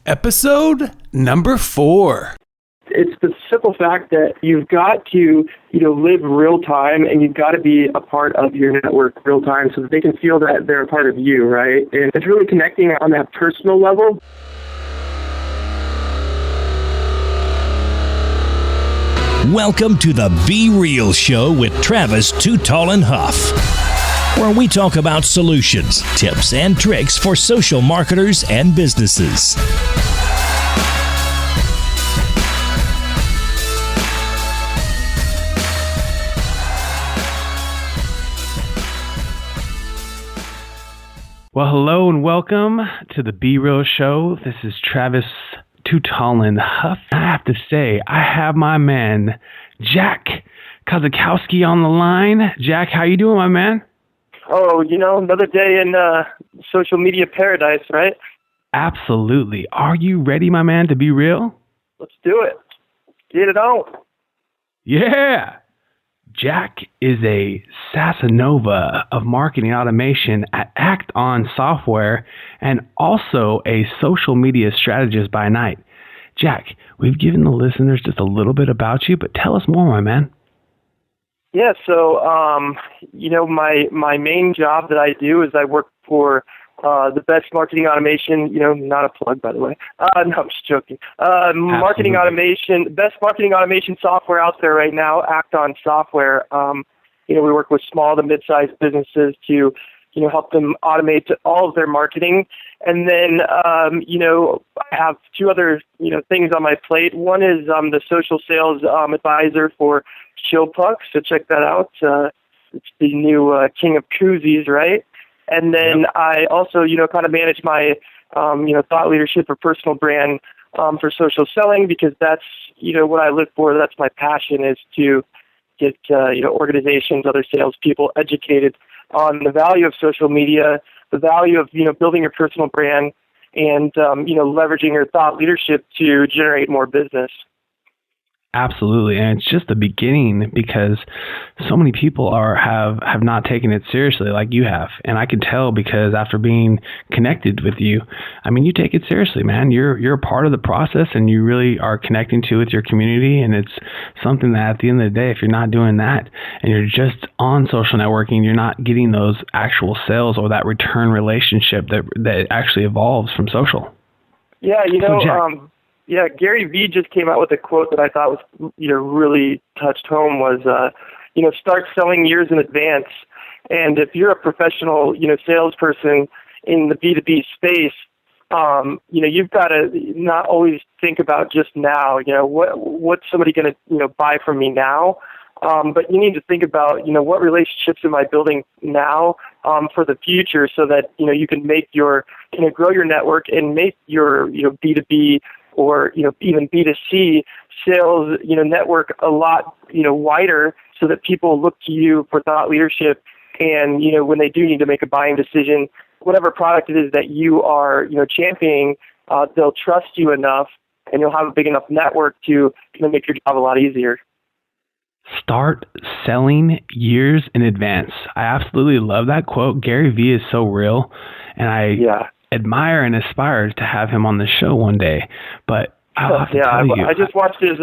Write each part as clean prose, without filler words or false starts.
Episode number 4. It's the simple fact that you've got to, live real time, and you've got to be a part of your network real time so that they can feel that they're a part of you, right? And it's really connecting on that personal level. Welcome to the Be Real Show with Travis Too Tall and Huff, where we talk about solutions, tips, and tricks for social marketers and businesses. Well, hello and welcome to the Be Real Show. This is Travis Too Tall and Huff. I have to say, I have my man, Jack Kosakowski on the line. Jack, how you doing, my man? Oh, another day in social media paradise, right? Absolutely. Are you ready, my man, to be real? Let's do it. Get it on. Yeah. Jack is a Casanova of marketing automation at Act On Software and also a social media strategist by night. Jack, we've given the listeners just a little bit about you, but tell us more, my man. Yeah, so, my main job that I do is I work for the best marketing automation, not a plug, by the way. No, I'm just joking. Marketing automation, best marketing automation software out there right now, Act On Software. We work with small to mid-sized businesses to, help them automate all of their marketing. And then, I have two other, things on my plate. One is the social sales advisor for Chill Puck, so check that out. It's the new king of koozies, right? And then I also, kind of manage my, thought leadership or personal brand for social selling, because that's, what I live for. That's my passion, is to get, organizations, other salespeople educated on the value of social media, the value of, building your personal brand, and, leveraging your thought leadership to generate more business. Absolutely, and it's just the beginning, because so many people have not taken it seriously like you have, and I can tell because after being connected with you, I mean, you take it seriously, man. You're a part of the process, and you really are connecting to with your community, and it's something that at the end of the day, if you're not doing that and you're just on social networking, you're not getting those actual sales or that return relationship that actually evolves from social. Yeah, Yeah, Gary Vee just came out with a quote that I thought was, really touched home, was, start selling years in advance. And if you're a professional, salesperson in the B2B space, you've got to not always think about just now, what's somebody going to, buy from me now? But you need to think about, what relationships am I building now for the future, so that, you can make grow your network and make your, B2B or, even B2C sales, network a lot, wider, so that people look to you for thought leadership. And, when they do need to make a buying decision, whatever product it is that you are, championing, they'll trust you enough, and you'll have a big enough network to make your job a lot easier. Start selling years in advance. I absolutely love that quote. Gary Vee is so real, and I admire and aspire to have him on the show one day. But I'll have to tell you, I just watched his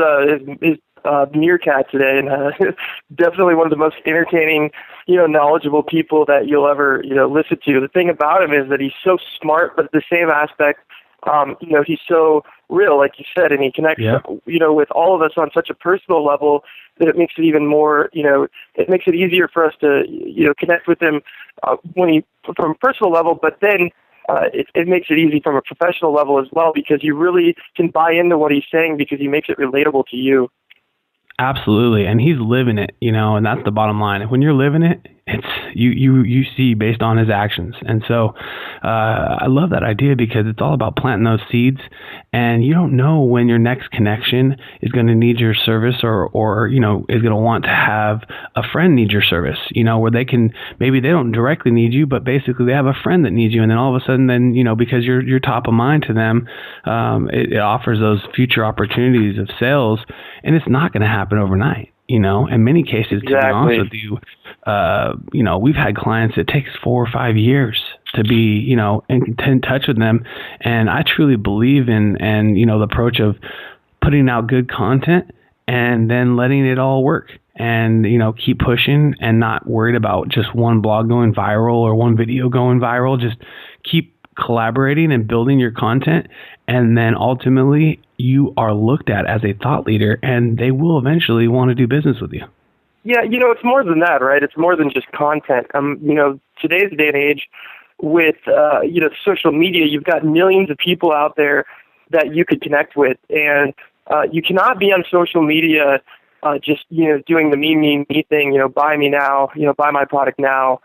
Meerkat today, and definitely one of the most entertaining, knowledgeable people that you'll ever, listen to. The thing about him is that he's so smart, but at the same aspect, he's so real, like you said, and he connects, with all of us on such a personal level that it makes it even more, it makes it easier for us to, connect with him from a personal level, but then it makes it easy from a professional level as well, because you really can buy into what he's saying because he makes it relatable to you. Absolutely, and he's living it, and that's the bottom line. When you're living it, it's you see based on his actions. And so I love that idea, because it's all about planting those seeds, and you don't know when your next connection is going to need your service, or is going to want to have a friend need your service, where they can, maybe they don't directly need you, but basically they have a friend that needs you, and then all of a sudden, then because you're top of mind to them, it offers those future opportunities of sales, and it's not going to happen overnight. In many cases, to be honest with you, we've had clients, it takes 4 or 5 years to be, in touch with them. And I truly believe in, the approach of putting out good content and then letting it all work and, keep pushing and not worried about just one blog going viral or one video going viral. Just keep collaborating and building your content. And then ultimately you are looked at as a thought leader and they will eventually want to do business with you. Yeah, it's more than that, right? It's more than just content. Today's day and age with, social media, you've got millions of people out there that you could connect with. And you cannot be on social media just, doing the me thing, buy me now, buy my product now.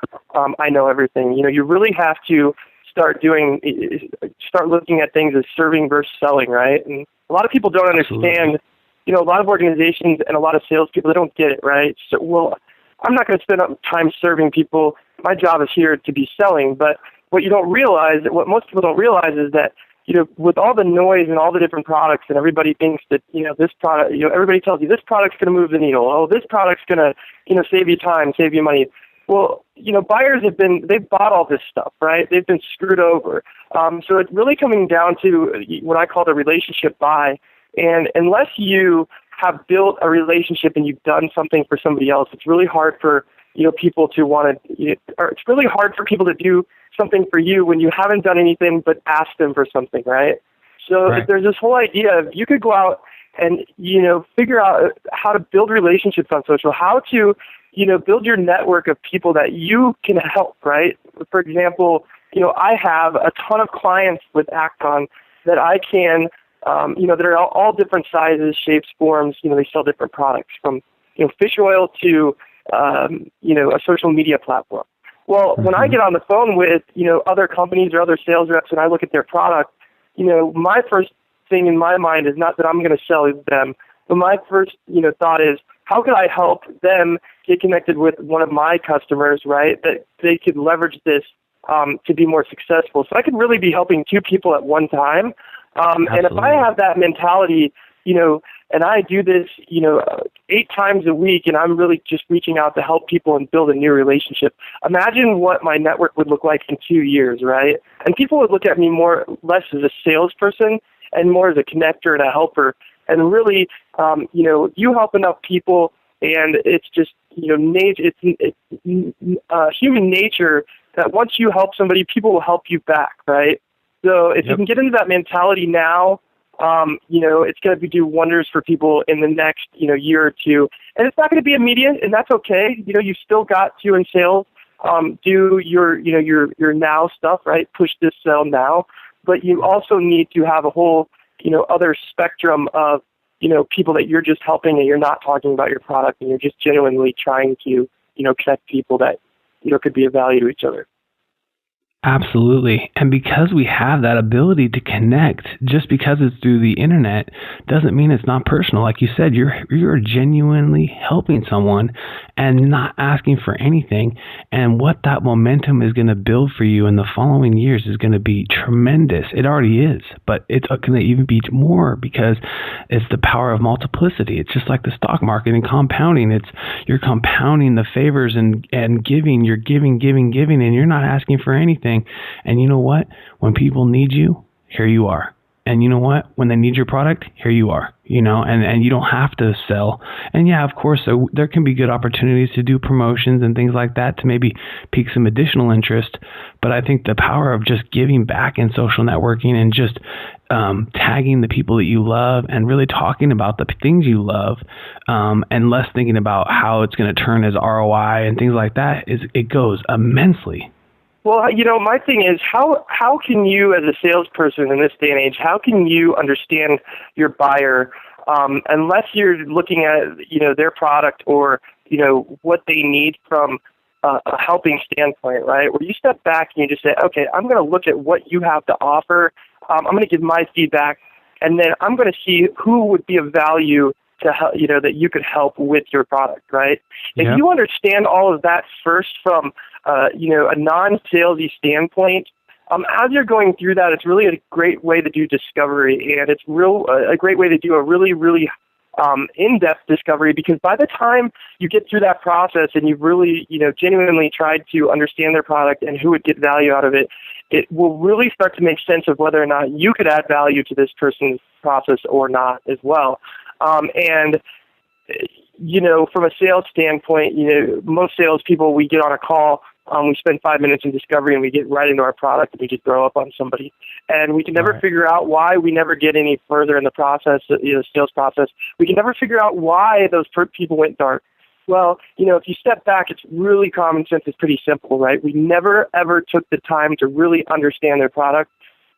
I know everything. You really have to start looking at things as serving versus selling, right? And a lot of people don't understand, a lot of organizations and a lot of salespeople, they don't get it, right? So, well, I'm not going to spend time serving people. My job is here to be selling. But what most people don't realize is that, with all the noise and all the different products and everybody thinks that, this product, everybody tells you this product's going to move the needle. Oh, this product's going to, save you time, save you money. Well, buyers they've bought all this stuff, right? They've been screwed over. So it's really coming down to what I call the relationship buy. And unless you have built a relationship and you've done something for somebody else, it's really hard for, people to it's really hard for people to do something for you when you haven't done anything but ask them for something, right? So If there's this whole idea of you could go out and, figure out how to build relationships on social, how to, build your network of people that you can help, right? For example, I have a ton of clients with Acton that I can, that are all different sizes, shapes, forms. They sell different products from, fish oil to, a social media platform. Well, when I get on the phone with, other companies or other sales reps and I look at their product, my first thing in my mind is not that I'm going to sell them, but my first, thought is, how could I help them get connected with one of my customers, right, that they could leverage this to be more successful? So I could really be helping two people at one time. And if I have that mentality, and I do this, 8 times a week, and I'm really just reaching out to help people and build a new relationship, imagine what my network would look like in 2 years, right? And people would look at me less as a salesperson and more as a connector and a helper. And really, you help enough people, and it's just, it's human nature that once you help somebody, people will help you back, right? So if you can get into that mentality now, it's going to do wonders for people in the next, year or two. And it's not going to be immediate, and that's okay. You still got to, in sales, do your now stuff, right? Push this sell now. But you also need to have a whole, other spectrum of, people that you're just helping and you're not talking about your product and you're just genuinely trying to, connect people that, could be of value to each other. Absolutely. And because we have that ability to connect, just because it's through the internet doesn't mean it's not personal. Like you said, you're genuinely helping someone and not asking for anything. And what that momentum is going to build for you in the following years is going to be tremendous. It already is, but it's going to even be more because it's the power of multiplicity. It's just like the stock market and compounding. You're compounding the favors and giving. You're giving, and you're not asking for anything. And you know what? When people need you, here you are. And you know what? When they need your product, here you are. And you don't have to sell. And yeah, of course, there can be good opportunities to do promotions and things like that to maybe pique some additional interest. But I think the power of just giving back in social networking and just tagging the people that you love and really talking about the things you love and less thinking about how it's going to turn as ROI and things like that, it goes immensely. Well, my thing is, how can you, as a salesperson in this day and age, how can you understand your buyer unless you're looking at, their product or, what they need from a helping standpoint, right? Where you step back and you just say, okay, I'm going to look at what you have to offer. I'm going to give my feedback, and then I'm going to see who would be of value to help, that you could help with your product, right? If you understand all of that first from a non-salesy standpoint, as you're going through that, it's really a great way to do discovery, and it's a great way to do a really, really in-depth discovery, because by the time you get through that process and you've really, genuinely tried to understand their product and who would get value out of it, it will really start to make sense of whether or not you could add value to this person's process or not as well. From a sales standpoint, most salespeople, we get on a call, we spend 5 minutes in discovery, and we get right into our product, and we just throw up on somebody. And we can never figure out why we never get any further in the process, sales process. We can never figure out why those people went dark. Well, if you step back, it's really common sense. It's pretty simple, right? We never, ever took the time to really understand their product,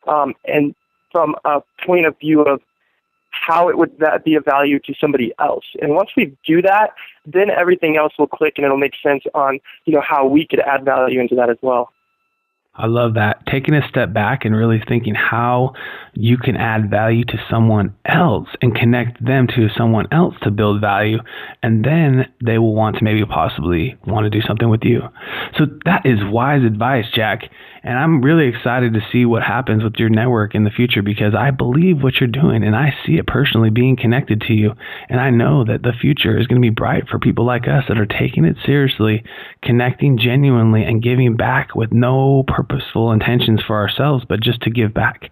and from a point of view of how it would be of value to somebody else. And once we do that, then everything else will click, and it'll make sense on, how we could add value into that as well. I love that. Taking a step back and really thinking how you can add value to someone else and connect them to someone else to build value. And then they will want to maybe possibly want to do something with you. So that is wise advice, Jack. And I'm really excited to see what happens with your network in the future, because I believe what you're doing and I see it personally being connected to you. And I know that the future is going to be bright for people like us that are taking it seriously, connecting genuinely, and giving back with no purposeful intentions for ourselves, but just to give back.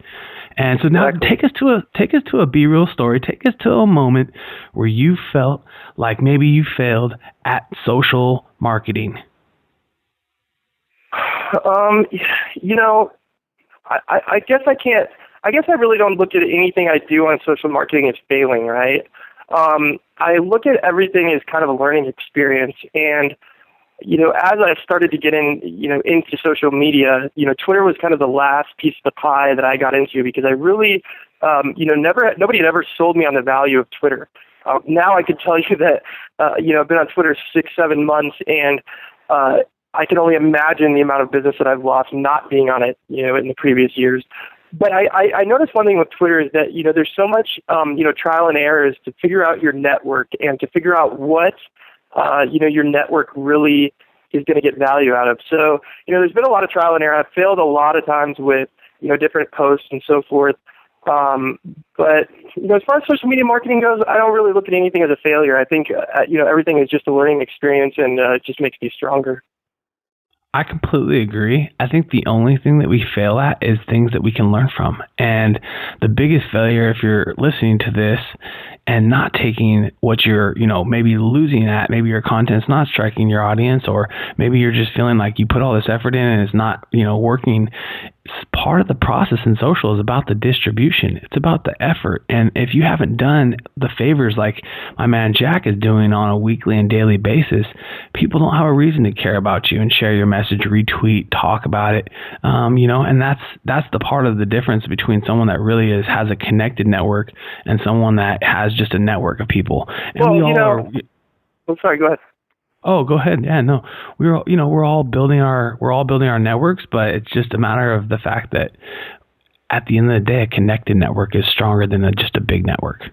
And so now take us to a Be Real story. Take us to a moment where you felt like maybe you failed at social marketing. I guess I really don't look at anything I do on social marketing as failing, right? I look at everything as kind of a learning experience. And, as I started to get into social media, Twitter was kind of the last piece of the pie that I got into, because I really, nobody had ever sold me on the value of Twitter. Now I could tell you that, I've been on Twitter 6-7 months, and, I can only imagine the amount of business that I've lost not being on it, in the previous years. But I noticed one thing with Twitter is that, there's so much, trial and errors to figure out your network and to figure out what, your network really is going to get value out of. So, there's been a lot of trial and error. I've failed a lot of times with, different posts and so forth. But, as far as social media marketing goes, I don't really look at anything as a failure. I think, everything is just a learning experience, and it just makes me stronger. I completely agree. I think the only thing that we fail at is things that we can learn from. And the biggest failure, if you're listening to this and not taking what you're, maybe losing at, maybe your content's not striking your audience, or maybe you're just feeling like you put all this effort in and it's not, working. Part of the process in social is about the distribution. It's about the effort. And if you haven't done the favors like my man Jack is doing on a weekly and daily basis, people don't have a reason to care about you and share your message, retweet, talk about it. And that's the part of the difference between someone that really has a connected network and someone that has just a network of people. And sorry, go ahead. Oh, go ahead. Yeah, no, we're all building our networks, but it's just a matter of the fact that at the end of the day, a connected network is stronger than just a big network.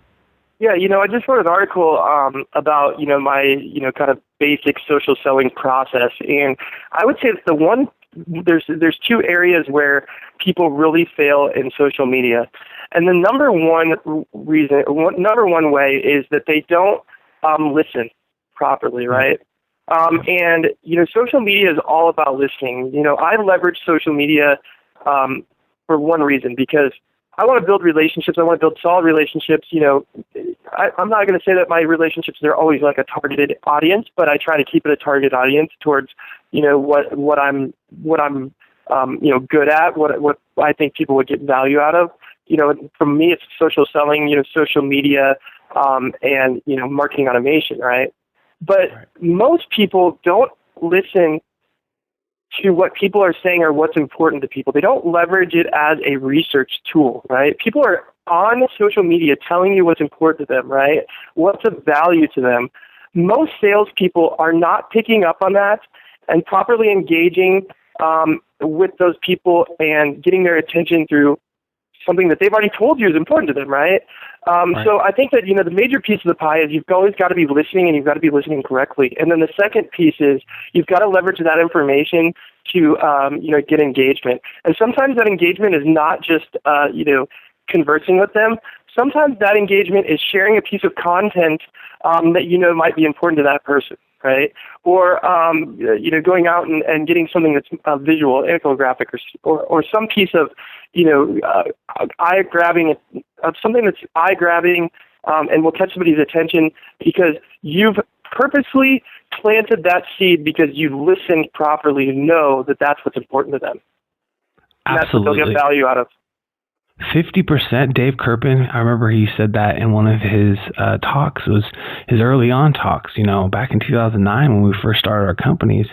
Yeah, I just wrote an article about my kind of basic social selling process, and I would say that there's two areas where people really fail in social media, and the number one way is that they don't listen properly, right? And, social media is all about listening. I leverage social media for one reason, because I want to build relationships. I want to build solid relationships. I'm not going to say that my relationships are always like a targeted audience, but I try to keep it a targeted audience towards, what I'm good at, what I think people would get value out of. For me, it's social selling, social media, and, marketing automation, right? But most people don't listen to what people are saying or what's important to people. They don't leverage it as a research tool, right? People are on social media telling you what's important to them, right? What's of value to them. Most salespeople are not picking up on that and properly engaging with those people and getting their attention through something that they've already told you is important to them, right? So I think that, the major piece of the pie is you've always got to be listening, and you've got to be listening correctly. And then the second piece is you've got to leverage that information to, get engagement. And sometimes that engagement is not just, conversing with them. sometimes that engagement is sharing a piece of content that might be important to that person, right? Or going out and getting something that's visual, infographic, or some piece of eye grabbing, something that's eye grabbing, and will catch somebody's attention because you've purposely planted that seed because you listened properly to know that that's what's important to them. And Absolutely. That's what they'll get value out of. 50%, Dave Kerpen, I remember he said that in one of his talks, was his early on talks, back in 2009 when we first started our companies.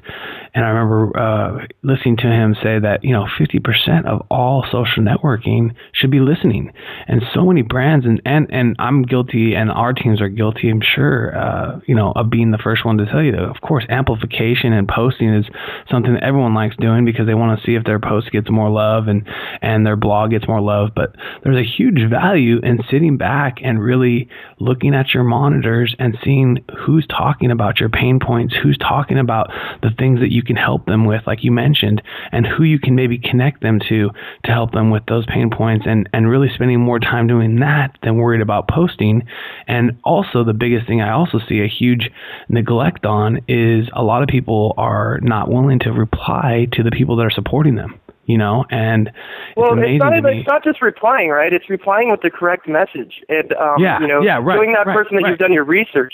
And I remember listening to him say that, 50% of all social networking should be listening. And so many brands, and I'm guilty, and our teams are guilty, I'm sure, of being the first one to tell you that. Of course, amplification and posting is something that everyone likes doing because they want to see if their post gets more love and their blog gets more love. But there's a huge value in sitting back and really looking at your monitors and seeing who's talking about your pain points, who's talking about the things that you can help them with, like you mentioned, and who you can maybe connect them to help them with those pain points, and really spending more time doing that than worried about posting. And also the biggest thing I also see a huge neglect on is a lot of people are not willing to reply to the people that are supporting them. And it's not just replying, right? It's replying with the correct message, and right, showing that person that you've done your research.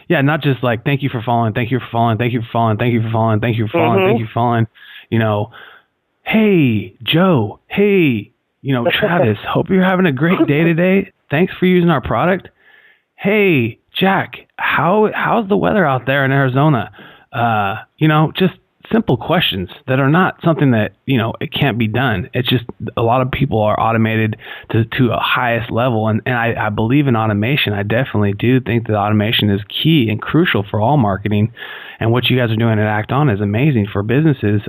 Yeah, not just like thank you for following, thank you for following, thank you for following, thank you for following, thank you for following, thank you for following. Hey Joe, hey, Travis, hope you're having a great day today. Thanks for using our product. Hey Jack, how's the weather out there in Arizona? Just simple questions that are not something that, it can't be done. It's just a lot of people are automated to a highest level. And I believe in automation. I definitely do think that automation is key and crucial for all marketing. And what you guys are doing at Act On is amazing for businesses.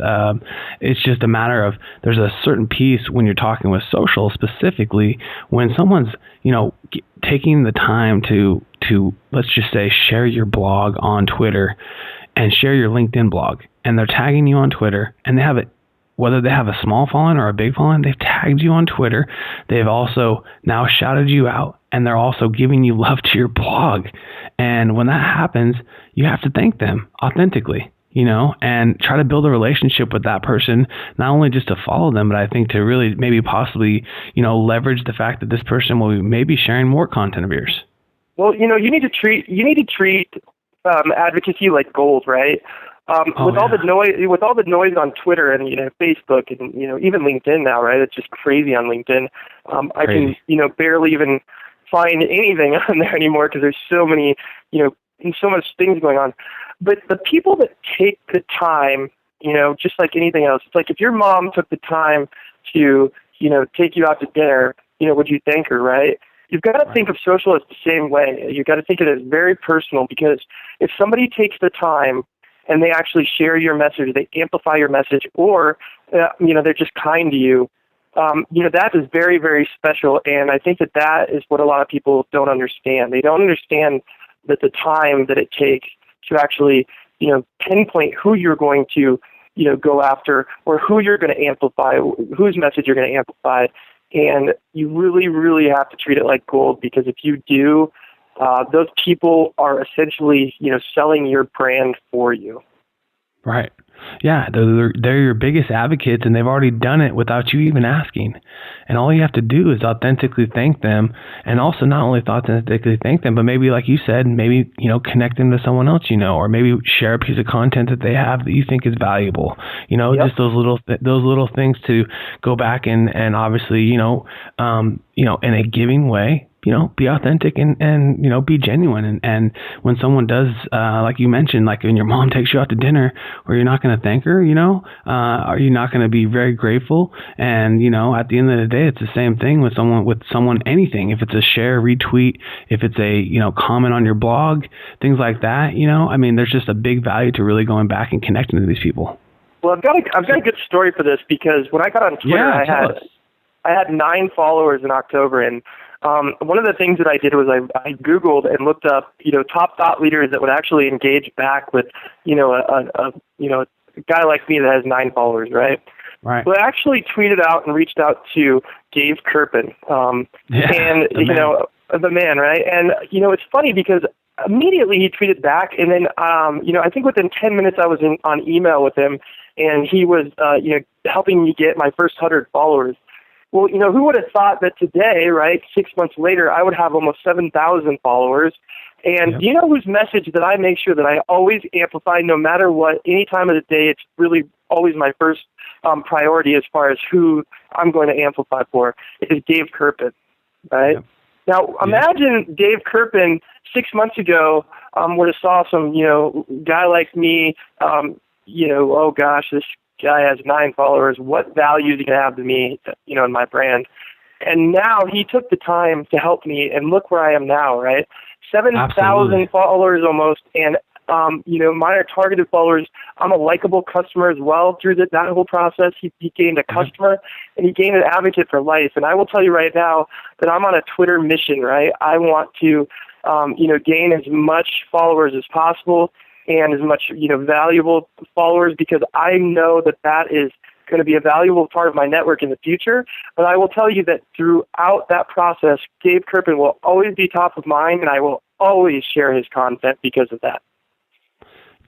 It's just a matter of there's a certain piece when you're talking with social specifically, when someone's, taking the time to let's just say share your blog on Twitter and share your LinkedIn blog, and they're tagging you on Twitter, and they have it, whether they have a small following or a big following, they've tagged you on Twitter. They've also now shouted you out, and they're also giving you love to your blog. And when that happens, you have to thank them authentically, and try to build a relationship with that person, not only just to follow them, but I think to really maybe possibly, leverage the fact that this person will be maybe sharing more content of yours. Well, you need to treat advocacy like gold, right? With all the noise on Twitter and Facebook and even LinkedIn now, right? It's just crazy on LinkedIn. I can barely even find anything on there anymore because there's so many so much things going on. But the people that take the time, just like anything else, it's like if your mom took the time to take you out to dinner, would you thank her, right? You've got to think of social as the same way. You've got to think of it as very personal, because if somebody takes the time and they actually share your message, they amplify your message, or they're just kind to you, that is very, very special. And I think that is what a lot of people don't understand. They don't understand that the time that it takes to actually pinpoint who you're going to go after, or who you're going to amplify, whose message you're going to amplify. And you really, really have to treat it like gold, because if you do, those people are essentially, selling your brand for you. Right. Yeah, they're your biggest advocates, and they've already done it without you even asking. And all you have to do is authentically thank them, and also not only authentically thank them, but maybe, like you said, maybe connect them to someone else or maybe share a piece of content that they have that you think is valuable. Yep. Just those little things to go back and obviously in a giving way. Be authentic and be genuine. And when someone does, like you mentioned, like when your mom takes you out to dinner, or you're not going to thank her, are you not going to be very grateful? And, at the end of the day, it's the same thing with someone, anything. If it's a share, retweet, if it's a, comment on your blog, things like that, there's just a big value to really going back and connecting to these people. Well, I've got a good story for this, because when I got on Twitter, I had 9 followers in October, and one of the things that I did was I Googled and looked up, top thought leaders that would actually engage back with, a guy like me that has 9 followers, right? Right. But I actually tweeted out and reached out to Dave Kerpen, and the man, right? And it's funny because immediately he tweeted back, and then I think within 10 minutes I was on email with him, and he was helping me get my first 100 followers. Well, who would have thought that today, right, 6 months later, I would have almost 7,000 followers. And do you know whose message that I make sure that I always amplify no matter what, any time of the day? It's really always my first priority as far as who I'm going to amplify for. It is Dave Kerpen, right? Yep. Now, imagine Dave Kerpen 6 months ago would have saw some, guy like me, oh gosh, this guy has 9 followers. What value is he going to have to me, in my brand? And now he took the time to help me, and look where I am now, right? 7,000 followers almost, and mine are targeted followers. I'm a likable customer as well through that whole process. He gained a customer, and he gained an advocate for life. And I will tell you right now that I'm on a Twitter mission, right? I want to, gain as much followers as possible and as much, valuable followers, because I know that is going to be a valuable part of my network in the future. But I will tell you that throughout that process, Dave Kerpen will always be top of mind, and I will always share his content because of that.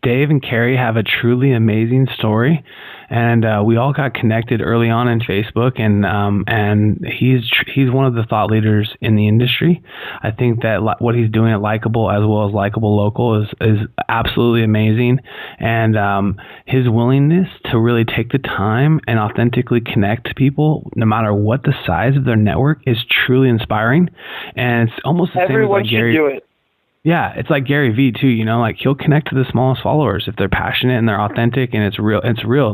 Dave and Carrie have a truly amazing story, and we all got connected early on in Facebook, and he's one of the thought leaders in the industry. I think that what he's doing at Likeable as well as Likeable Local is absolutely amazing, and his willingness to really take the time and authentically connect to people, no matter what the size of their network, is truly inspiring. And it's almost the Everyone same as Gary. Should do it. Yeah, it's like Gary Vee too, he'll connect to the smallest followers if they're passionate and they're authentic and it's real.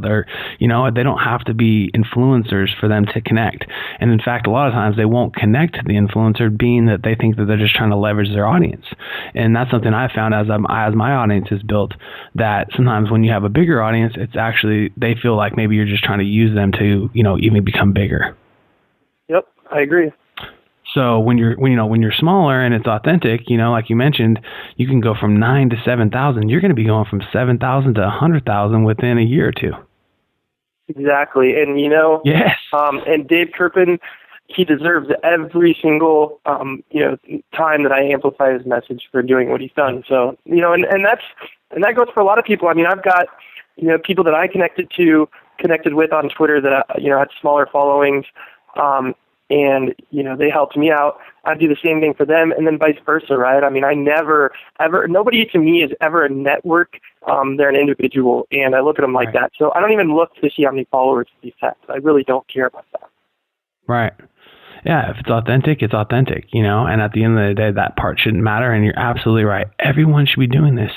They're, they don't have to be influencers for them to connect. And in fact, a lot of times they won't connect to the influencer, being that they think that they're just trying to leverage their audience. And that's something I found as my audience is built, that sometimes when you have a bigger audience, it's actually, they feel like maybe you're just trying to use them to, even become bigger. Yep, I agree. So when you're smaller and it's authentic, like you mentioned, you can go from 9 to 7,000. You're going to be going from 7,000 to 100,000 within a year or two. Exactly, and yes. And Dave Kerpen, he deserves every single time that I amplify his message for doing what he's done. So and that goes for a lot of people. I mean, I've got people that I connected with on Twitter that had smaller followings. And, they helped me out. I do the same thing for them, and then vice versa, right? I mean, I never, ever, nobody to me is ever a network. They're an individual, and I look at them like that. So I don't even look to see how many followers these have. I really don't care about that. Right. Yeah, if it's authentic, it's authentic, and at the end of the day, that part shouldn't matter, and you're absolutely right. Everyone should be doing this.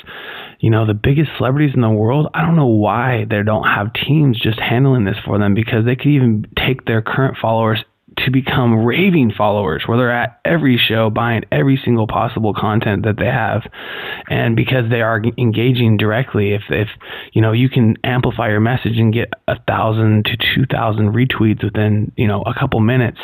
The biggest celebrities in the world, I don't know why they don't have teams just handling this for them, because they could even take their current followers to become raving followers, where they're at every show buying every single possible content that they have. And because they are engaging directly, if you can amplify your message and get 1,000 to 2,000 retweets within a couple minutes,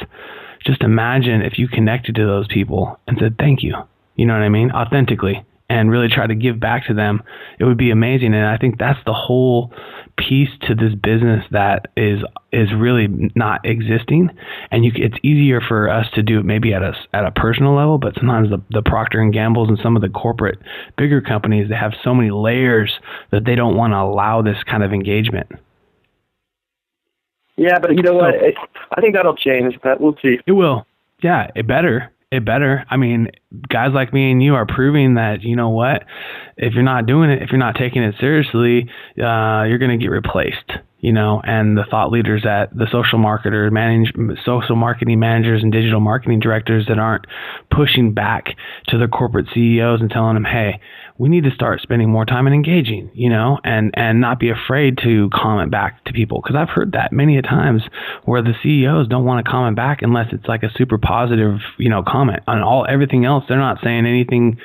just imagine if you connected to those people and said thank you, you know what I mean, authentically, and really try to give back to them. It would be amazing. And I think that's the whole piece to this business that is really not existing. And it's easier for us to do it maybe at a personal level, but sometimes the Procter and Gamble's and some of the corporate bigger companies, they have so many layers that they don't want to allow this kind of engagement. Yeah, but you know what? I think that'll change, but we'll see. It will. Yeah, it better. I mean, guys like me and you are proving that, if you're not doing it, if you're not taking it seriously, you're going to get replaced, and the thought leaders at the social marketing managers and digital marketing directors that aren't pushing back to their corporate CEOs and telling them, hey, we need to start spending more time and engaging, and not be afraid to comment back to people. Because I've heard that many a times where the CEOs don't want to comment back unless it's like a super positive, comment. On everything else, they're not saying anything,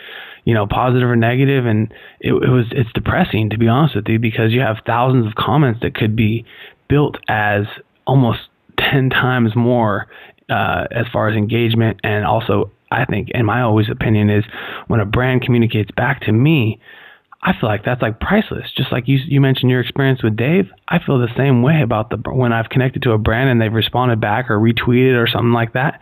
positive or negative. And it's depressing, to be honest with you, because you have thousands of comments that could be built as almost 10 times more as far as engagement. And also, I think, in my always opinion, is when a brand communicates back to me, I feel like that's like priceless. Just like you mentioned your experience with Dave, I feel the same way about when I've connected to a brand and they've responded back or retweeted or something like that.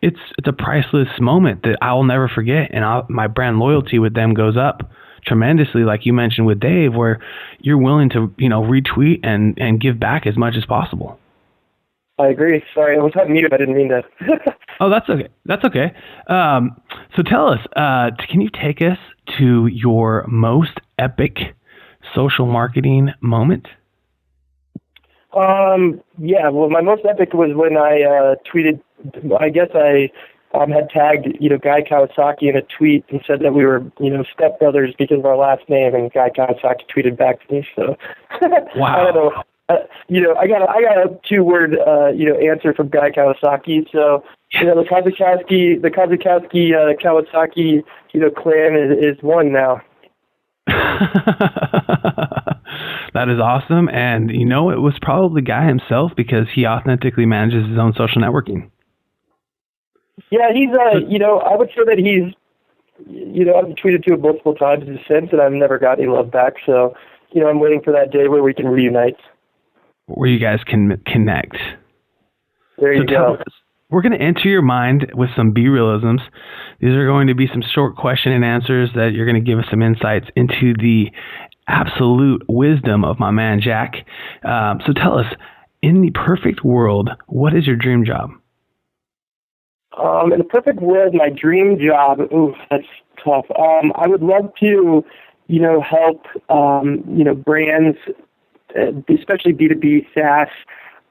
It's a priceless moment that I will never forget, and my brand loyalty with them goes up tremendously, like you mentioned with Dave, where you're willing to retweet and give back as much as possible. I agree. Sorry, I was on mute. I didn't mean to. Oh, that's okay. That's okay. So tell us, can you take us to your most epic social marketing moment? Yeah, well, my most epic was when I tweeted, I guess I had tagged, Guy Kawasaki in a tweet and said that we were, stepbrothers because of our last name, and Guy Kawasaki tweeted back to me, so. Wow. I don't know. I got a 2-word, answer from Guy Kawasaki. So, the Kosakowski, Kawasaki, clan is one now. That is awesome. And, it was probably Guy himself because he authentically manages his own social networking. Yeah, he's, I would say that he's, I've tweeted to him multiple times since, and I've never got any love back. So, I'm waiting for that day where we can reunite. Where you guys can connect. There you go. We're going to enter your mind with some B-realisms. These are going to be some short question and answers that you're going to give us some insights into the absolute wisdom of my man, Jack. So tell us, in the perfect world, what is your dream job? In the perfect world, my dream job, that's tough. I would love to, help, brands, especially B2B SaaS,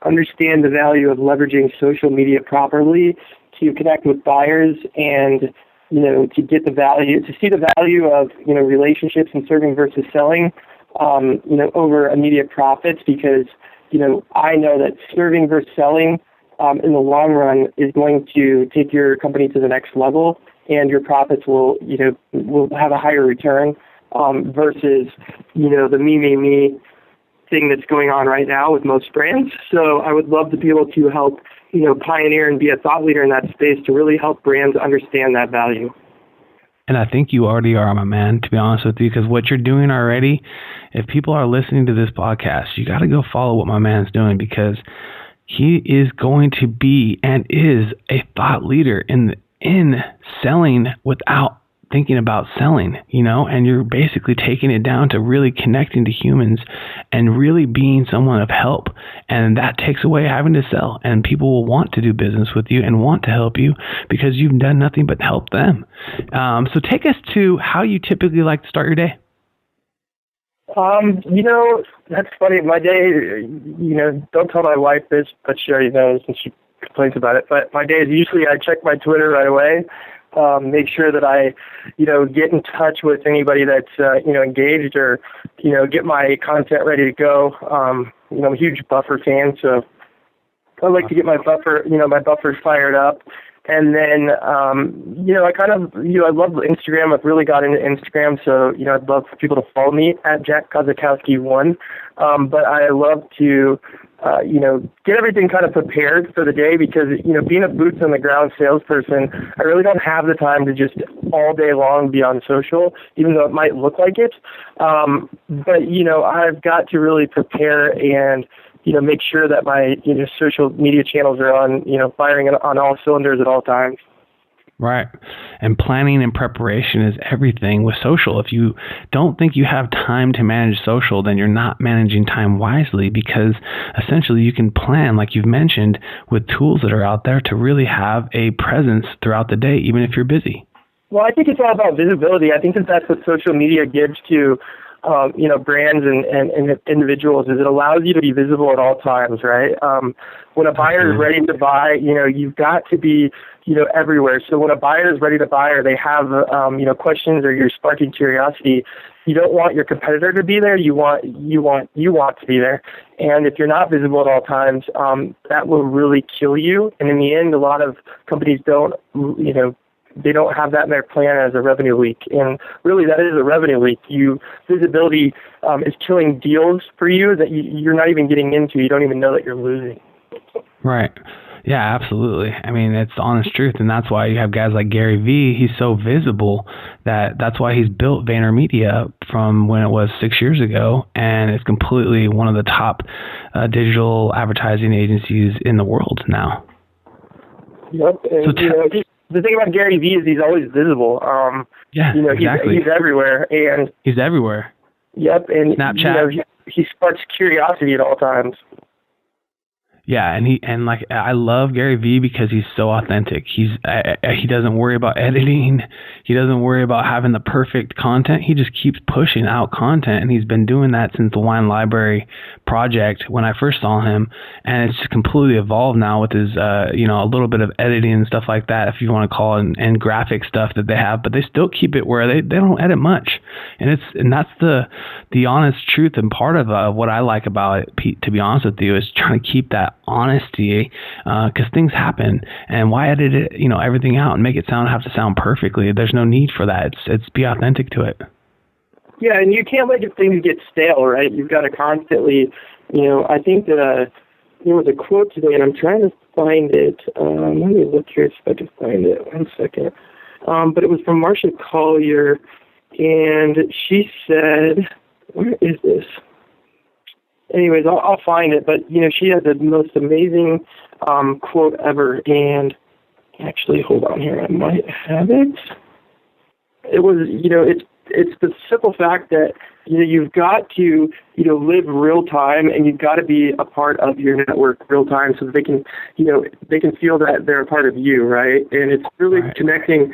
understand the value of leveraging social media properly to connect with buyers and, to get the value, to see the value of, relationships and serving versus selling, over immediate profits, because, I know that serving versus selling in the long run is going to take your company to the next level, and your profits will have a higher return versus, the me thing that's going on right now with most brands. So I would love to be able to help, pioneer and be a thought leader in that space to really help brands understand that value. And I think you already are, my man, to be honest with you, because what you're doing already, if people are listening to this podcast, you got to go follow what my man's doing, because he is going to be and is a thought leader in selling without thinking about selling, and you're basically taking it down to really connecting to humans and really being someone of help. And that takes away having to sell, and people will want to do business with you and want to help you because you've done nothing but help them. So take us to how you typically like to start your day. That's funny. My day, don't tell my wife this, but she already knows and she complains about it. But my day is usually I check my Twitter right away. Make sure that I, get in touch with anybody that's, engaged, or, get my content ready to go. I'm a huge Buffer fan, so I like to get my buffers fired up. And then, I kind of, I love Instagram. I've really got into Instagram, so, I'd love for people to follow me at Jack Kosakowski 1. But I love to, get everything kind of prepared for the day, because, being a boots on the ground salesperson, I really don't have the time to just all day long be on social, even though it might look like it. But, I've got to really prepare and, make sure that my, social media channels are on, firing on all cylinders at all times. Right. And planning and preparation is everything with social. If you don't think you have time to manage social, then you're not managing time wisely, because essentially you can plan, like you've mentioned, with tools that are out there to really have a presence throughout the day, even if you're busy. Well, I think it's all about visibility. I think that's what social media gives to brands and individuals, is it allows you to be visible at all times, right? When a buyer is ready to buy, you've got to be, everywhere. So when a buyer is ready to buy, or they have, questions, or you're sparking curiosity, you don't want your competitor to be there. You want to be there. And if you're not visible at all times, that will really kill you. And in the end, a lot of companies don't, they don't have that in their plan as a revenue leak. And really, that is a revenue leak. Visibility is killing deals for you that you're not even getting into. You don't even know that you're losing. Right. Yeah, absolutely. I mean, it's the honest truth, and that's why you have guys like Gary Vee. He's so visible that's why he's built VaynerMedia from when it was 6 years ago, and it's completely one of the top digital advertising agencies in the world now. Yep, and so the thing about Gary Vee is he's always visible. Exactly. He's everywhere, and he's everywhere. Yep, and Snapchat. He sparks curiosity at all times. Yeah, and I love Gary Vee because he's so authentic. He doesn't worry about editing. He doesn't worry about having the perfect content. He just keeps pushing out content, and he's been doing that since the Wine Library project when I first saw him, and it's just completely evolved now with his a little bit of editing and stuff like that, if you want to call it, and graphic stuff that they have, but they still keep it where they don't edit much, and that's the honest truth, and part of what I like about it, Pete, to be honest with you, is trying to keep that honesty, because things happen, and why edit it, everything out and make it have to sound perfectly? There's no need for that. It's be authentic to it. Yeah, and you can't let things get stale, right? You've got to constantly, I think that there was a quote today, and I'm trying to find it. Let me look here if I can find it. 1 second. But it was from Marcia Collier, and she said, where is this? Anyways, I'll find it, but, she had the most amazing quote ever, and actually, hold on here, I might have it. It was, it's the simple fact that, you've got to, live real time, and you've got to be a part of your network real time so that they can, they can feel that they're a part of you, right? And it's really connecting,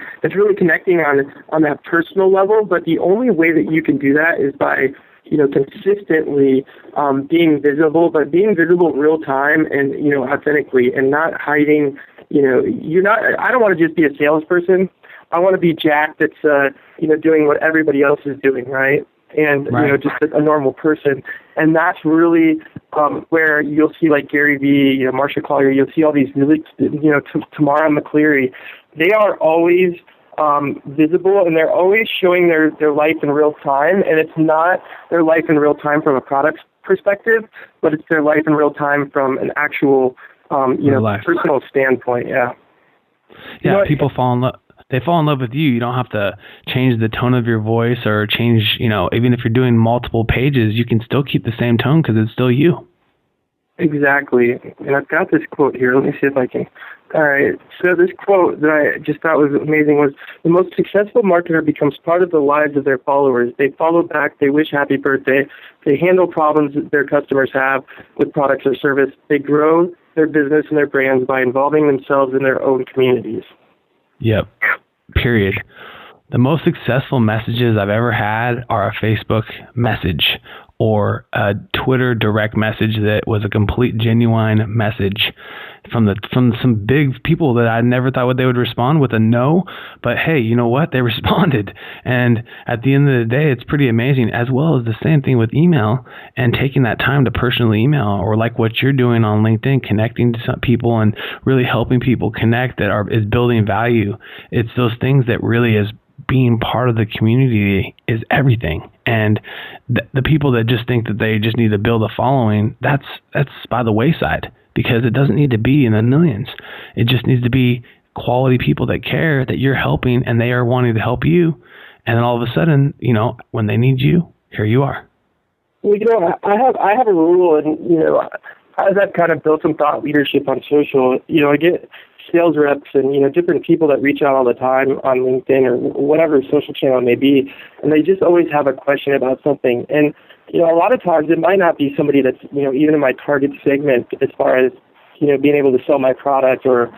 on that personal level, but the only way that you can do that is by consistently being visible, but being visible real time and, authentically, and not hiding, I don't want to just be a salesperson. I want to be Jack that's, doing what everybody else is doing, right? And, just a normal person. And that's really where you'll see like Gary Vee, Marcia Collier, you'll see all these really, Tamara McCleary. They are always visible, and they're always showing their life in real time, and it's not their life in real time from a product perspective, but it's their life in real time from an actual personal standpoint. People fall in love. They fall in love with you. You don't have to change the tone of your voice or change, even if you're doing multiple pages, you can still keep the same tone because it's still you. Exactly. And I've got this quote here. Let me see if I can. All right. So this quote that I just thought was amazing was, the most successful marketer becomes part of the lives of their followers. They follow back. They wish happy birthday. They handle problems that their customers have with products or service. They grow their business and their brands by involving themselves in their own communities. Yep. Period. The most successful messages I've ever had are a Facebook message or a Twitter direct message that was a complete genuine message from some big people that I never thought they would respond with a no, but hey, you know what? They responded. And at the end of the day, it's pretty amazing, as well as the same thing with email and taking that time to personally email, or like what you're doing on LinkedIn, connecting to some people and really helping people connect is building value. It's those things that really is being part of the community is everything. And the people that just think that they just need to build a following, that's by the wayside, because it doesn't need to be in the millions. It just needs to be quality people that care, that you're helping, and they are wanting to help you. And then all of a sudden, when they need you, here you are. Well, I have a rule, and, as I've kind of built some thought leadership on social, I get sales reps and, different people that reach out all the time on LinkedIn or whatever social channel it may be, and they just always have a question about something. And, a lot of times it might not be somebody that's, even in my target segment as far as, being able to sell my product, or,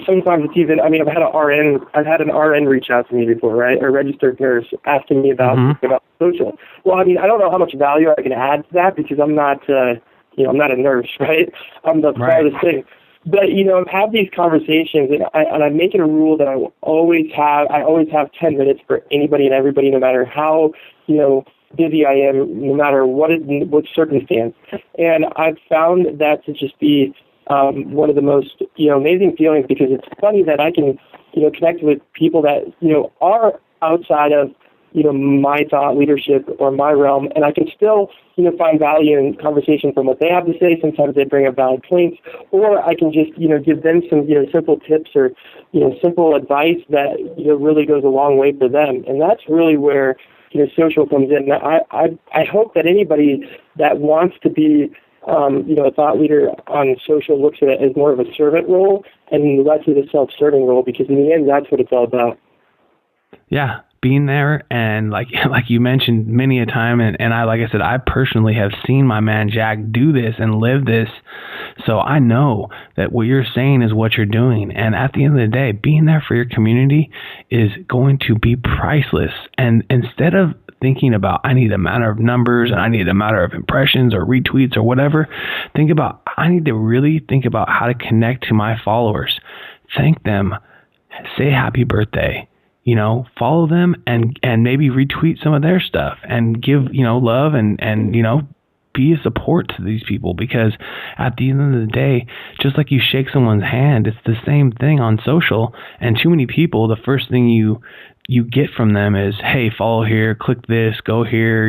sometimes it's even, I've had an RN reach out to me before, right? A registered nurse asking me about social. Well, I don't know how much value I can add to that, because I'm not, I'm not a nurse, right? I'm the farthest thing. But, have these conversations, and I make it a rule that I always have 10 minutes for anybody and everybody, no matter how, busy I am, no matter what circumstance. And I've found that to just be one of the most, amazing feelings, because it's funny that I can, connect with people that, are outside of, my thought leadership or my realm, and I can still, find value in conversation from what they have to say. Sometimes they bring up valid points, or I can just, give them some, simple tips or, simple advice that, really goes a long way for them. And that's really where, social comes in. I hope that anybody that wants to be, a thought leader on social looks at it as more of a servant role and less of a self-serving role, because in the end, that's what it's all about. Yeah, being there, and like you mentioned many a time, and like I said, I personally have seen my man Jack do this and live this, so I know that what you're saying is what you're doing. And at the end of the day, being there for your community is going to be priceless. And instead of thinking about, I need a matter of numbers and I need a matter of impressions or retweets or whatever, think about, I need to really think about how to connect to my followers, thank them, say happy birthday, follow them and maybe retweet some of their stuff and give, love and be a support to these people, because at the end of the day, just like you shake someone's hand, it's the same thing on social. And too many people, the first thing you get from them is, hey, follow here, click this, go here,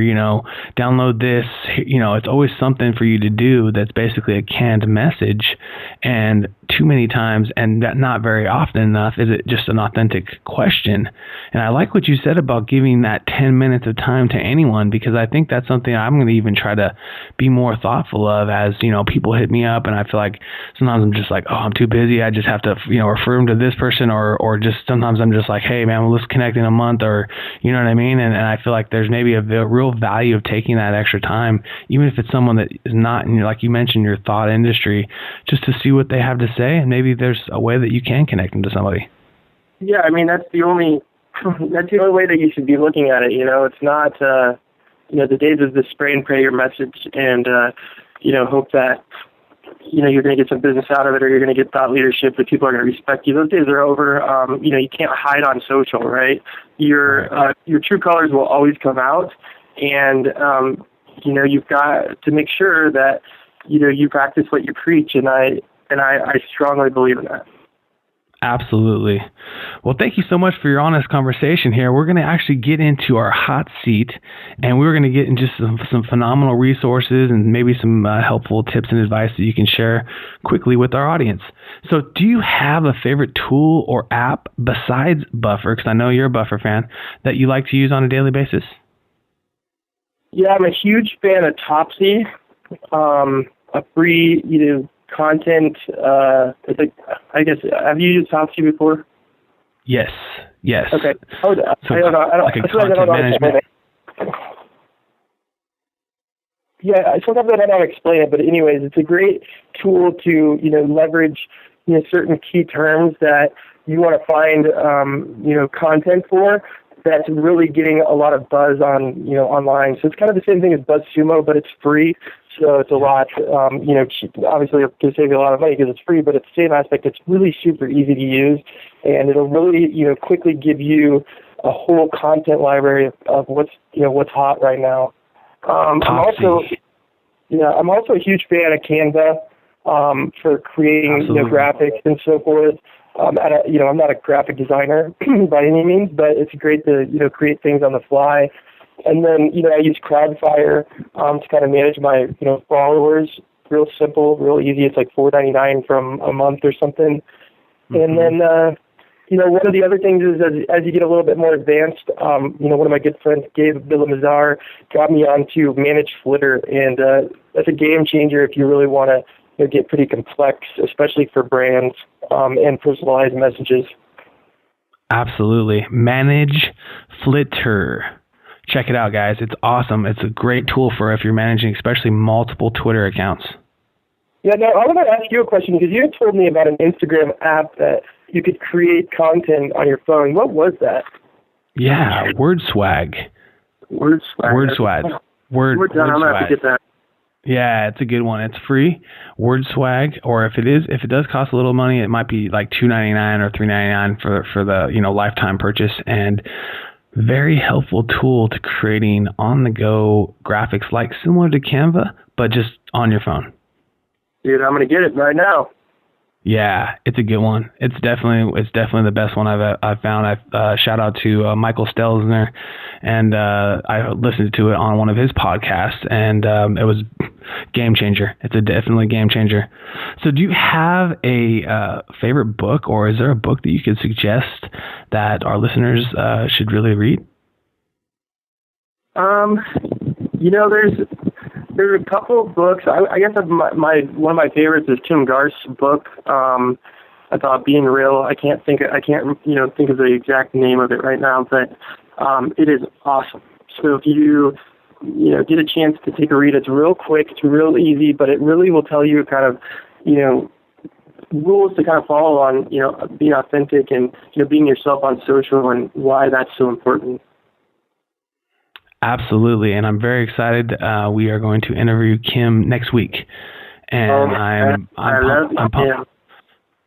download this. It's always something for you to do that's basically a canned message. And too many times, and not very often enough, is it just an authentic question. And I like what you said about giving that 10 minutes of time to anyone, because I think that's something I'm going to even try to be more thoughtful of as, people hit me up and I feel like sometimes I'm just like, oh, I'm too busy. I just have to, refer them to this person, or just sometimes I'm just like, hey man, well, let's connect in a month, or you know what I mean? And I feel like there's maybe a real value of taking that extra time, even if it's someone that is not in, like you mentioned, your thought industry, just to see what they have to say, and maybe there's a way that you can connect them to somebody. Yeah, I mean, that's the only way that you should be looking at it. It's not the days of the spray and pray your message and hope that you're going to get some business out of it, or you're going to get thought leadership that people are going to respect you. Those days are over. You can't hide on social, right? Your true colors will always come out, and you've got to make sure that you practice what you preach, and I strongly believe in that. Absolutely. Well, thank you so much for your honest conversation here. We're going to actually get into our hot seat, and we're going to get into some phenomenal resources and maybe some helpful tips and advice that you can share quickly with our audience. So do you have a favorite tool or app besides Buffer, because I know you're a Buffer fan, that you like to use on a daily basis? Yeah, I'm a huge fan of Topsy, a free, content. I guess, have you used Topsy before? Yes. Okay. So I don't know. Like a content management. Yeah, sometimes I don't know how to explain it, but anyways, it's a great tool to, leverage, certain key terms that you want to find, content for, that's really getting a lot of buzz on, online. So it's kind of the same thing as BuzzSumo, but it's free. So it's a lot, obviously it can save you a lot of money because it's free, but at the same aspect, it's really super easy to use, and it'll really, quickly give you a whole content library of what's hot right now. I'm also a huge fan of Canva, for creating, graphics and so forth. I'm not a graphic designer by any means, but it's great to, create things on the fly. And then, I use Crowdfire to kind of manage my, followers. Real simple, real easy. It's like $4.99 from a month or something. Mm-hmm. And then, one of the other things is as you get a little bit more advanced, one of my good friends, Gabe Villamazar, got me on to manage Flitter. And that's a game changer if you really want to get pretty complex, especially for brands and personalized messages. Absolutely. Manage Flitter. Check it out, guys. It's awesome. It's a great tool for if you're managing especially multiple Twitter accounts. Yeah, now I want to ask you a question, because you had told me about an Instagram app that you could create content on your phone. What was that? Yeah, WordSwag. WordSwag. I'm going to have to get that. Yeah, it's a good one. It's free. WordSwag, or if it does cost a little money, it might be like $2.99 or $3.99 for the lifetime purchase, and very helpful tool to creating on-the-go graphics, like similar to Canva, but just on your phone. Dude, I'm going to get it right now. Yeah, it's a good one. It's definitely the best one I've found. Shout out to Michael Stelzner, and I listened to it on one of his podcasts, and it was game changer. It's a definitely game changer. So, do you have a favorite book, or is there a book that you could suggest that our listeners should really read? There's a couple of books. I guess my one of my favorites is Tim Garst's book about being real. I can't think of the exact name of it right now, but it is awesome. So if you get a chance to take a read, it's real quick, it's real easy, but it really will tell you kind of rules to kind of follow on being authentic and being yourself on social and why that's so important. Absolutely, and I'm very excited. We are going to interview Kim next week, and I'm pumped.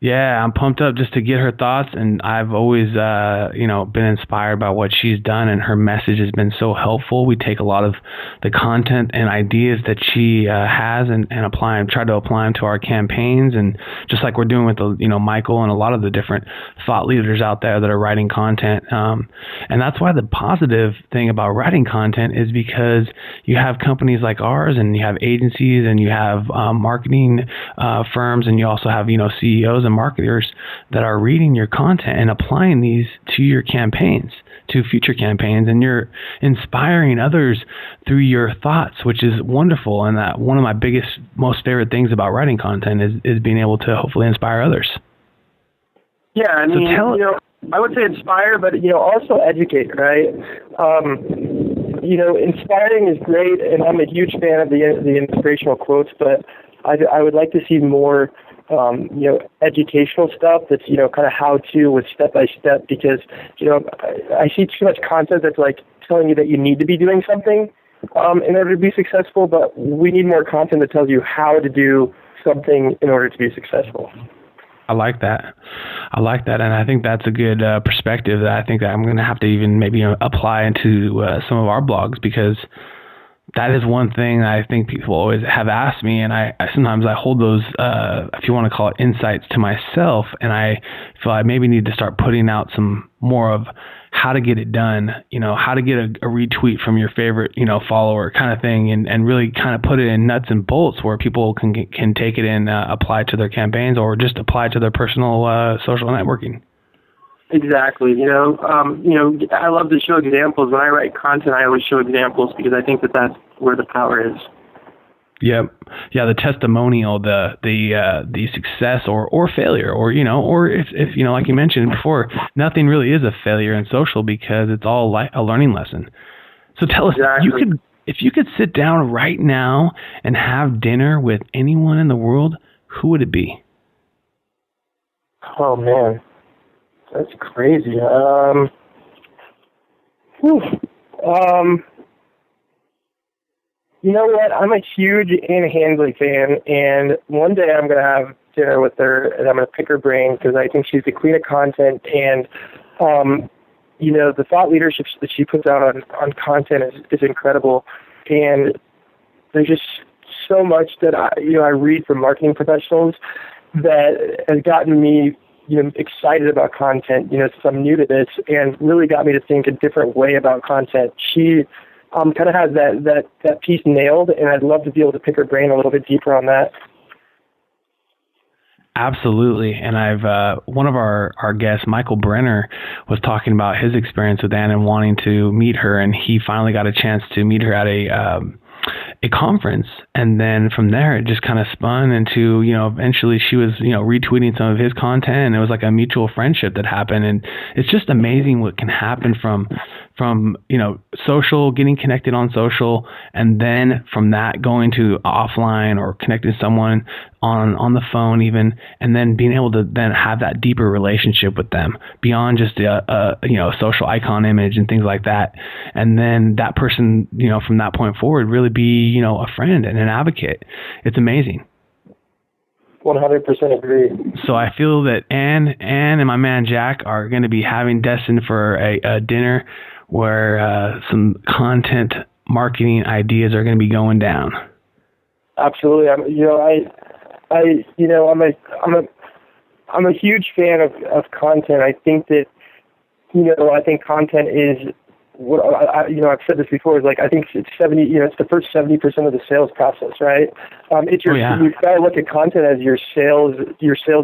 Yeah, I'm pumped up just to get her thoughts, and I've always, been inspired by what she's done, and her message has been so helpful. We take a lot of the content and ideas that she has and try to apply them to our campaigns, and just like we're doing with Michael and a lot of the different thought leaders out there that are writing content. And that's why the positive thing about writing content is because you have companies like ours, and you have agencies, and you have marketing firms, and you also have CEOs and marketers that are reading your content and applying these to your campaigns, to future campaigns, and you're inspiring others through your thoughts, which is wonderful. And that one of my most favorite things about writing content is being able to hopefully inspire others. Yeah, I mean, I would say inspire, but also educate, right? Inspiring is great, and I'm a huge fan of the inspirational quotes, but I would like to see more educational stuff that's, kind of how to with step by step, because, I see too much content that's like telling you that you need to be doing something in order to be successful, but we need more content that tells you how to do something in order to be successful. I like that. And I think that's a good perspective that I think that I'm going to have to even maybe apply into some of our blogs, because that is one thing that I think people always have asked me, and I sometimes hold those, if you want to call it, insights to myself, and I feel I maybe need to start putting out some more of how to get it done, how to get a retweet from your favorite, follower kind of thing, and really kind of put it in nuts and bolts where people can take it and apply it to their campaigns, or just apply it to their personal social networking. Exactly. I love to show examples. When I write content, I always show examples because I think that that's where the power is. Yep. Yeah, the testimonial, the success or failure, or if like you mentioned before, nothing really is a failure in social because it's all a learning lesson. So tell us, exactly. if you could sit down right now and have dinner with anyone in the world, who would it be? Oh man. That's crazy. You know what? I'm a huge Anne Handley fan, and one day I'm going to have dinner with her, and I'm going to pick her brain because I think she's the queen of content, and the thought leadership that she puts out on content is incredible, and there's just so much that I read from marketing professionals that has gotten me excited about content, since I'm new to this, and really got me to think a different way about content. She kind of has that piece nailed, and I'd love to be able to pick her brain a little bit deeper on that. Absolutely. And I've one of our guests, Michael Brenner, was talking about his experience with Anne and wanting to meet her, and he finally got a chance to meet her at a conference, and then from there it just kind of spun into eventually she was retweeting some of his content, and it was like a mutual friendship that happened. And it's just amazing what can happen from social, getting connected on social, and then from that going to offline or connecting someone on the phone even, and then being able to then have that deeper relationship with them beyond just a social icon image and things like that. And then that person, from that point forward, really be, a friend and an advocate. It's amazing. 100% agree. So I feel that Anne and my man Jack are going to be destined for a dinner where some content marketing ideas are going to be going down. Absolutely. I'm I'm a huge fan of content. I think that, I think content is what I've said this before, is like, I think it's 70, it's the first 70% of the sales process, right? You've got to look at content as your sales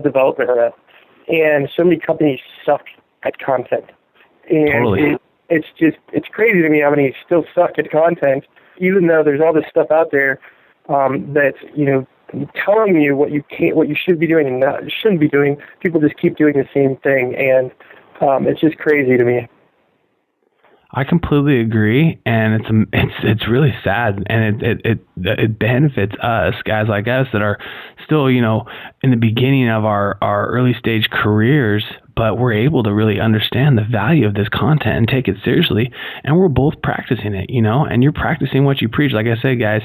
development rep. And so many companies suck at content. And totally. It's crazy to me how many still suck at content, even though there's all this stuff out there that's, telling you what you should be doing and shouldn't be doing. People just keep doing the same thing, and it's just crazy to me. I completely agree, and it's really sad, and it benefits us, guys like us that are still, in the beginning of our early stage careers, but we're able to really understand the value of this content and take it seriously, and we're both practicing it, and you're practicing what you preach. Like I said, guys,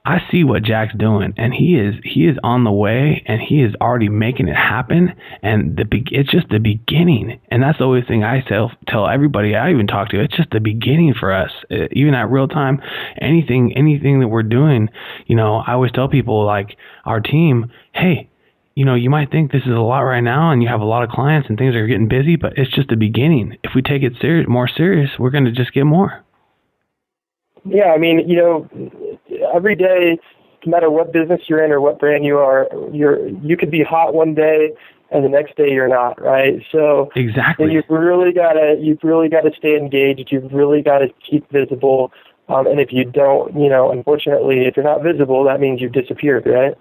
I see what Jack's doing, and he is on the way, and he is already making it happen. And it's just the beginning, and that's the always thing I tell everybody I even talk to. It's just the beginning for us. Even at Real Time, anything that we're doing, I always tell people, like our team, hey, you might think this is a lot right now, and you have a lot of clients, and things are getting busy, but it's just the beginning. If we take it more serious, we're going to just get more. Yeah, I mean, every day, no matter what business you're in or what brand you are, you could be hot one day and the next day you're not, right? So exactly, you've really got to stay engaged. You've really got to keep visible. And if you don't, unfortunately, if you're not visible, that means you've disappeared, right?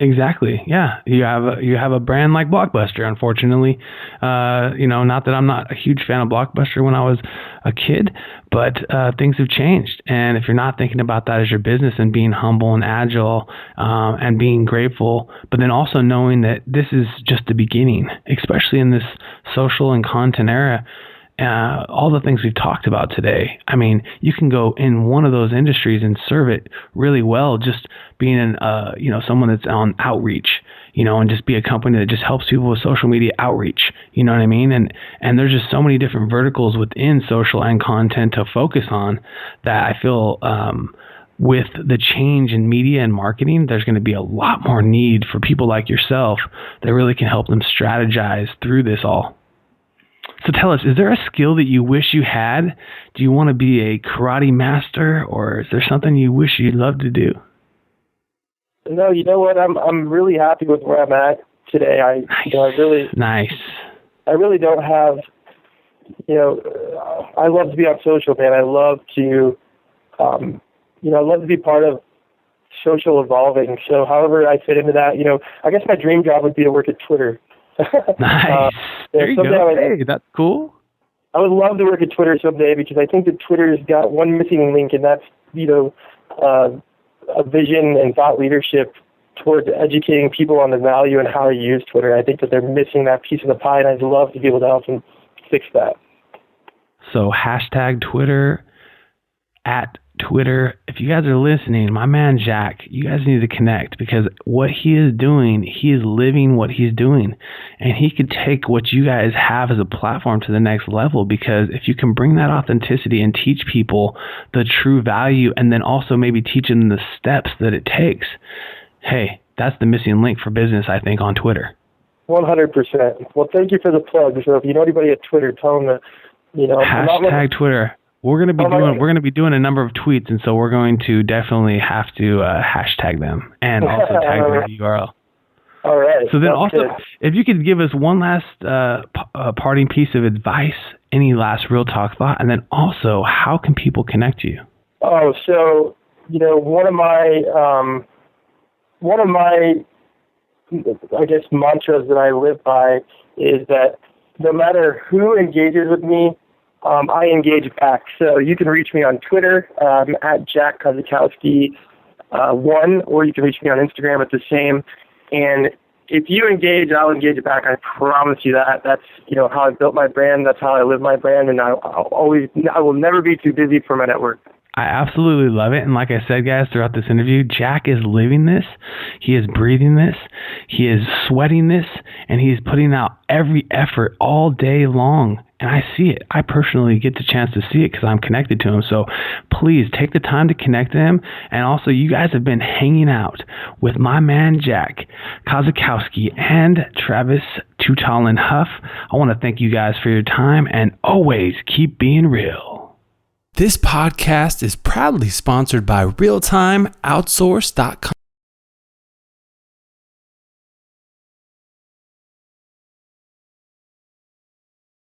Exactly. Yeah. You have a brand like Blockbuster, unfortunately. Not that I'm not a huge fan of Blockbuster when I was a kid, but things have changed. And if you're not thinking about that as your business and being humble and agile and being grateful, but then also knowing that this is just the beginning, especially in this social and content era, all the things we've talked about today. I mean, you can go in one of those industries and serve it really well, just being someone that's on outreach, and just be a company that just helps people with social media outreach. You know what I mean? And there's just so many different verticals within social and content to focus on that I feel with the change in media and marketing, there's going to be a lot more need for people like yourself that really can help them strategize through this all. So tell us, is there a skill that you wish you had? Do you want to be a karate master, or is there something you wish you'd love to do? No, you know what? I'm really happy with where I'm at today. Nice. I really don't have, I love to be on social, man. I love to, I love to be part of social evolving. So however I fit into that, I guess my dream job would be to work at Twitter. Nice. There you go. Hey, that's cool. I would love to work at Twitter someday, because I think that Twitter's got one missing link, and that's, a vision and thought leadership towards educating people on the value and how to use Twitter. I think that they're missing that piece of the pie, and I'd love to be able to help them fix that. So #Twitter, @Twitter. If you guys are listening, my man Jack, you guys need to connect, because what he is doing, he is living what he's doing, and he could take what you guys have as a platform to the next level. Because if you can bring that authenticity and teach people the true value, and then also maybe teach them the steps that it takes, hey, that's the missing link for business, I think, on Twitter. 100%. Well, thank you for the plug. So if you know anybody at Twitter, tell them that, #Twitter. We're going to be doing a number of tweets, and so we're going to definitely have to hashtag them and also tag their URL. All right. So then also, good. If you could give us one last parting piece of advice, any last real talk thought, and then also, how can people connect to you? Oh, so one of my I guess mantras that I live by is that no matter who engages with me, I engage back. So you can reach me on Twitter at Jack Kosakowski 1, or you can reach me on Instagram at the same. And if you engage, I'll engage back. I promise you that. That's how I built my brand. That's how I live my brand. And I will never be too busy for my network. I absolutely love it. And like I said, guys, throughout this interview, Jack is living this. He is breathing this. He is sweating this. And he's putting out every effort all day long. And I see it. I personally get the chance to see it because I'm connected to him. So please take the time to connect to him. And also, you guys have been hanging out with my man, Jack Kosakowski and Travis Tutalin Huff. I want to thank you guys for your time and always keep being real. This podcast is proudly sponsored by realtimeoutsource.com.